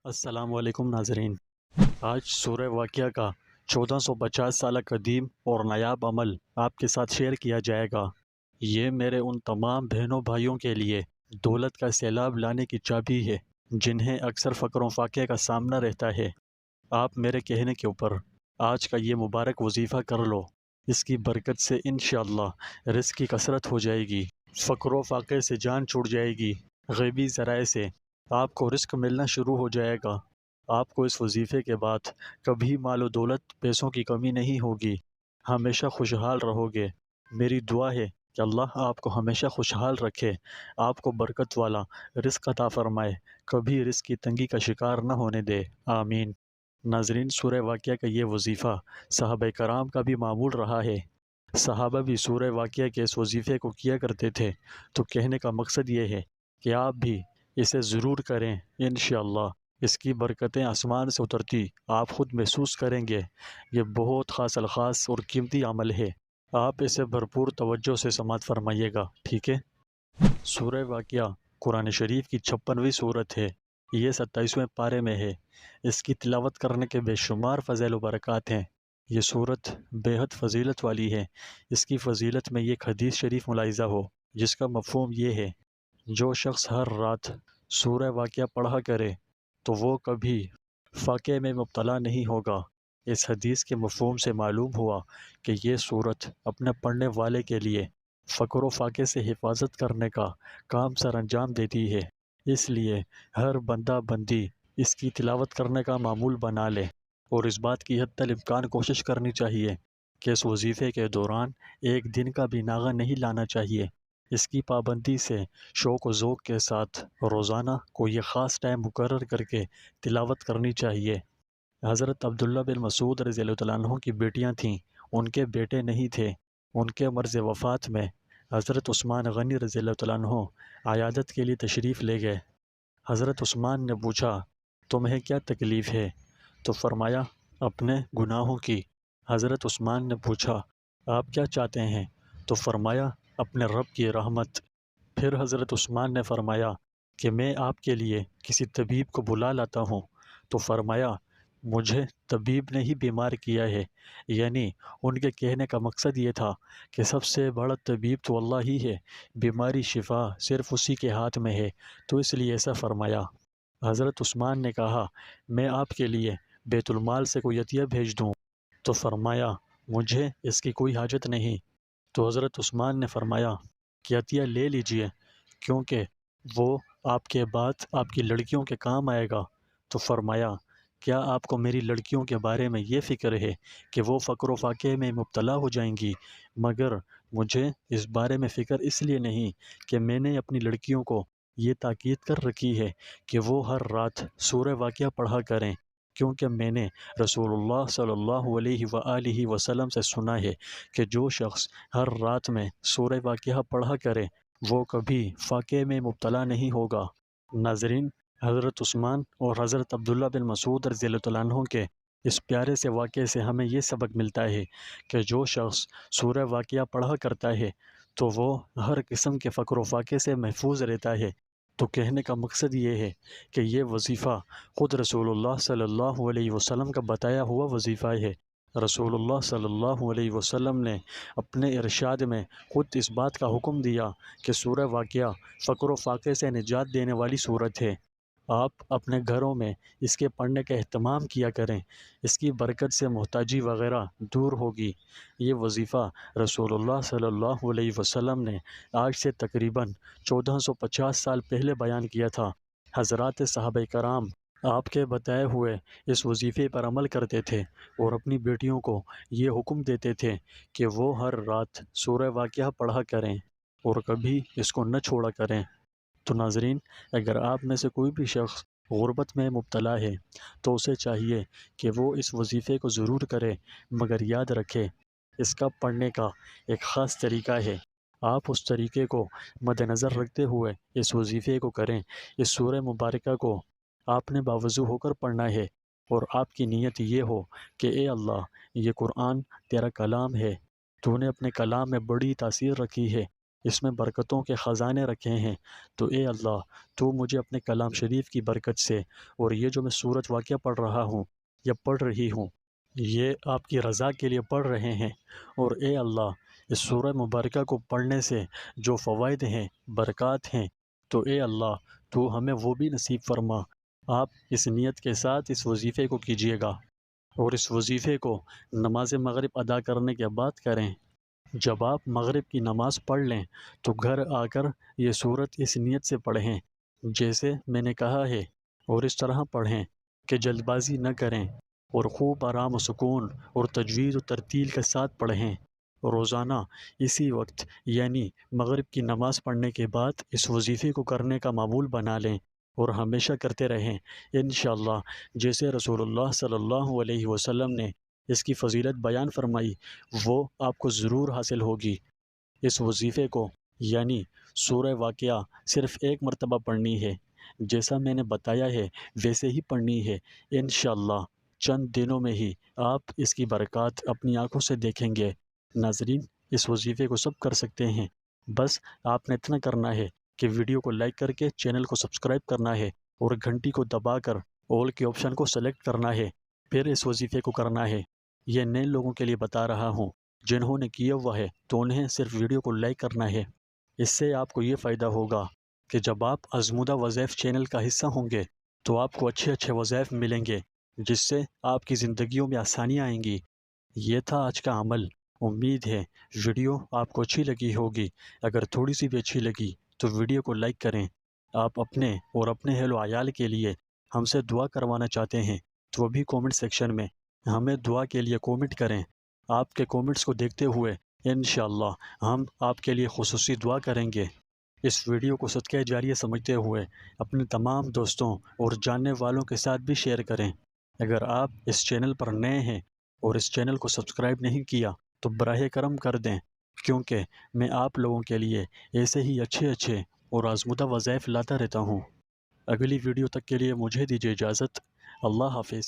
السلام علیکم ناظرین۔ آج سورہ واقعہ کا 1450 سالہ قدیم اور نایاب عمل آپ کے ساتھ شیئر کیا جائے گا۔ یہ میرے ان تمام بہنوں بھائیوں کے لیے دولت کا سیلاب لانے کی چابی ہے جنہیں اکثر فقر و فاقے کا سامنا رہتا ہے۔ آپ میرے کہنے کے اوپر آج کا یہ مبارک وظیفہ کر لو، اس کی برکت سے انشاءاللہ رزق کی کثرت ہو جائے گی، فقر و فاقے سے جان چھوٹ جائے گی، غیبی ذرائع سے آپ کو رزق ملنا شروع ہو جائے گا۔ آپ کو اس وظیفے کے بعد کبھی مال و دولت پیسوں کی کمی نہیں ہوگی، ہمیشہ خوشحال رہو گے۔ میری دعا ہے کہ اللہ آپ کو ہمیشہ خوشحال رکھے، آپ کو برکت والا رزق عطا فرمائے، کبھی رزق کی تنگی کا شکار نہ ہونے دے، آمین۔ ناظرین، سورہ واقعہ کا یہ وظیفہ صحابہ کرام کا بھی معمول رہا ہے۔ صحابہ بھی سورہ واقعہ کے اس وظیفے کو کیا کرتے تھے، تو کہنے کا مقصد یہ ہے کہ آپ بھی اسے ضرور کریں، انشاءاللہ اس کی برکتیں آسمان سے اترتی آپ خود محسوس کریں گے۔ یہ بہت خاص الخاص اور قیمتی عمل ہے، آپ اسے بھرپور توجہ سے سماعت فرمائیے گا، ٹھیک ہے؟ سورہ واقعہ قرآن شریف کی 56ویں سورت ہے، یہ 27ویں پارے میں ہے۔ اس کی تلاوت کرنے کے بے شمار فضائل و برکات ہیں۔ یہ سورت بے حد فضیلت والی ہے۔ اس کی فضیلت میں ایک حدیث شریف ملاحظہ ہو جس کا مفہوم یہ ہے: جو شخص ہر رات سورہ واقعہ پڑھا کرے تو وہ کبھی فاقے میں مبتلا نہیں ہوگا۔ اس حدیث کے مفہوم سے معلوم ہوا کہ یہ سورت اپنے پڑھنے والے کے لیے فقر و فاقے سے حفاظت کرنے کا کام سر انجام دیتی ہے، اس لیے ہر بندہ بندی اس کی تلاوت کرنے کا معمول بنا لے، اور اس بات کی حتی الامکان کوشش کرنی چاہیے کہ اس وظیفے کے دوران ایک دن کا بھی ناغہ نہیں لانا چاہیے۔ اس کی پابندی سے شوق و ذوق کے ساتھ روزانہ کوئی یہ خاص ٹائم مقرر کر کے تلاوت کرنی چاہیے۔ حضرت عبداللہ بن مسعود رضی اللہ تعالیٰ عنہ کی بیٹیاں تھیں، ان کے بیٹے نہیں تھے۔ ان کے مرض وفات میں حضرت عثمان غنی رضی اللہ تعالیٰ عنہ عیادت کے لیے تشریف لے گئے۔ حضرت عثمان نے پوچھا، تمہیں کیا تکلیف ہے؟ تو فرمایا، اپنے گناہوں کی۔ حضرت عثمان نے پوچھا، آپ کیا چاہتے ہیں؟ تو فرمایا، اپنے رب کی رحمت۔ پھر حضرت عثمان نے فرمایا کہ میں آپ کے لیے کسی طبیب کو بلا لاتا ہوں۔ تو فرمایا، مجھے طبیب نے ہی بیمار کیا ہے، یعنی ان کے کہنے کا مقصد یہ تھا کہ سب سے بڑا طبیب تو اللہ ہی ہے، بیماری شفا صرف اسی کے ہاتھ میں ہے، تو اس لیے ایسا فرمایا۔ حضرت عثمان نے کہا، میں آپ کے لیے بیت المال سے کوئی عطیہ بھیج دوں؟ تو فرمایا، مجھے اس کی کوئی حاجت نہیں۔ تو حضرت عثمان نے فرمایا کہ عطیہ لے لیجئے، کیونکہ وہ آپ کے بعد آپ کی لڑکیوں کے کام آئے گا۔ تو فرمایا، کیا آپ کو میری لڑکیوں کے بارے میں یہ فکر ہے کہ وہ فقر و فاقے میں مبتلا ہو جائیں گی؟ مگر مجھے اس بارے میں فکر اس لیے نہیں کہ میں نے اپنی لڑکیوں کو یہ تاکید کر رکھی ہے کہ وہ ہر رات سورہ واقعہ پڑھا کریں، کیونکہ میں نے رسول اللہ صلی اللہ علیہ وآلہ وسلم سے سنا ہے کہ جو شخص ہر رات میں سورہ واقعہ پڑھا کرے وہ کبھی فاقے میں مبتلا نہیں ہوگا۔ ناظرین، حضرت عثمان اور حضرت عبداللہ بن مسعود رضی اللہ عنہ کے اس پیارے سے واقعے سے ہمیں یہ سبق ملتا ہے کہ جو شخص سورہ واقعہ پڑھا کرتا ہے تو وہ ہر قسم کے فقر و فاقے سے محفوظ رہتا ہے۔ تو کہنے کا مقصد یہ ہے کہ یہ وظیفہ خود رسول اللہ صلی اللہ علیہ وسلم کا بتایا ہوا وظیفہ ہے۔ رسول اللہ صلی اللہ علیہ وسلم نے اپنے ارشاد میں خود اس بات کا حکم دیا کہ سورہ واقعہ فقر و فاقے سے نجات دینے والی سورت ہے۔ آپ اپنے گھروں میں اس کے پڑھنے کا اہتمام کیا کریں، اس کی برکت سے محتاجی وغیرہ دور ہوگی۔ یہ وظیفہ رسول اللہ صلی اللہ علیہ وسلم نے آج سے تقریباً 1450 سال پہلے بیان کیا تھا۔ حضرات صحابہ کرام آپ کے بتائے ہوئے اس وظیفے پر عمل کرتے تھے اور اپنی بیٹیوں کو یہ حکم دیتے تھے کہ وہ ہر رات سورہ واقعہ پڑھا کریں اور کبھی اس کو نہ چھوڑا کریں۔ تو ناظرین، اگر آپ میں سے کوئی بھی شخص غربت میں مبتلا ہے تو اسے چاہیے کہ وہ اس وظیفے کو ضرور کرے، مگر یاد رکھے اس کا پڑھنے کا ایک خاص طریقہ ہے۔ آپ اس طریقے کو مد نظر رکھتے ہوئے اس وظیفے کو کریں۔ اس سورہ مبارکہ کو آپ نے باوضو ہو کر پڑھنا ہے، اور آپ کی نیت یہ ہو کہ اے اللہ، یہ قرآن تیرا کلام ہے، تو نے اپنے کلام میں بڑی تاثیر رکھی ہے، اس میں برکتوں کے خزانے رکھے ہیں، تو اے اللہ تو مجھے اپنے کلام شریف کی برکت سے اور یہ جو میں سورۃ واقعہ پڑھ رہا ہوں یا پڑھ رہی ہوں یہ آپ کی رضا کے لیے پڑھ رہے ہیں، اور اے اللہ اس سورہ مبارکہ کو پڑھنے سے جو فوائد ہیں، برکات ہیں، تو اے اللہ تو ہمیں وہ بھی نصیب فرما۔ آپ اس نیت کے ساتھ اس وظیفے کو کیجیے گا، اور اس وظیفے کو نماز مغرب ادا کرنے کے بعد کریں۔ جب آپ مغرب کی نماز پڑھ لیں تو گھر آ کر یہ سورت اس نیت سے پڑھیں جیسے میں نے کہا ہے، اور اس طرح پڑھیں کہ جلد بازی نہ کریں اور خوب آرام و سکون اور تجوید و ترتیل کے ساتھ پڑھیں۔ روزانہ اسی وقت یعنی مغرب کی نماز پڑھنے کے بعد اس وظیفے کو کرنے کا معمول بنا لیں اور ہمیشہ کرتے رہیں انشاءاللہ۔ جیسے رسول اللہ صلی اللہ علیہ وسلم نے اس کی فضیلت بیان فرمائی وہ آپ کو ضرور حاصل ہوگی۔ اس وظیفے کو یعنی سورہ واقعہ صرف ایک مرتبہ پڑھنی ہے، جیسا میں نے بتایا ہے ویسے ہی پڑھنی ہے انشاءاللہ۔ چند دنوں میں ہی آپ اس کی برکات اپنی آنکھوں سے دیکھیں گے۔ ناظرین اس وظیفے کو سب کر سکتے ہیں، بس آپ نے اتنا کرنا ہے کہ ویڈیو کو لائک کر کے چینل کو سبسکرائب کرنا ہے اور گھنٹی کو دبا کر آل کے آپشن کو سلیکٹ کرنا ہے، پھر اس وظیفے کو کرنا ہے۔ یہ نئے لوگوں کے لیے بتا رہا ہوں، جنہوں نے کیا ہوا ہے تو انہیں صرف ویڈیو کو لائک کرنا ہے۔ اس سے آپ کو یہ فائدہ ہوگا کہ جب آپ آزمودہ وظائف چینل کا حصہ ہوں گے تو آپ کو اچھے وظائف ملیں گے، جس سے آپ کی زندگیوں میں آسانیاں آئیں گی۔ یہ تھا آج کا عمل۔ امید ہے ویڈیو آپ کو اچھی لگی ہوگی۔ اگر تھوڑی سی بھی اچھی لگی تو ویڈیو کو لائک کریں۔ آپ اپنے اور اپنے اہل و عیال کے لیے ہم سے دعا کروانا چاہتے ہیں تو وہ بھی کومنٹ سیکشن میں ہمیں دعا کے لیے کومنٹ کریں۔ آپ کے کومنٹس کو دیکھتے ہوئے انشاءاللہ ہم آپ کے لیے خصوصی دعا کریں گے۔ اس ویڈیو کو صدقہ جاریہ سمجھتے ہوئے اپنے تمام دوستوں اور جاننے والوں کے ساتھ بھی شیئر کریں۔ اگر آپ اس چینل پر نئے ہیں اور اس چینل کو سبسکرائب نہیں کیا تو براہ کرم کر دیں، کیونکہ میں آپ لوگوں کے لیے ایسے ہی اچھے اور آزمودہ وظائف لاتا رہتا ہوں۔ اگلی ویڈیو تک کے لیے مجھے دیجیے اجازت۔ اللہ حافظ۔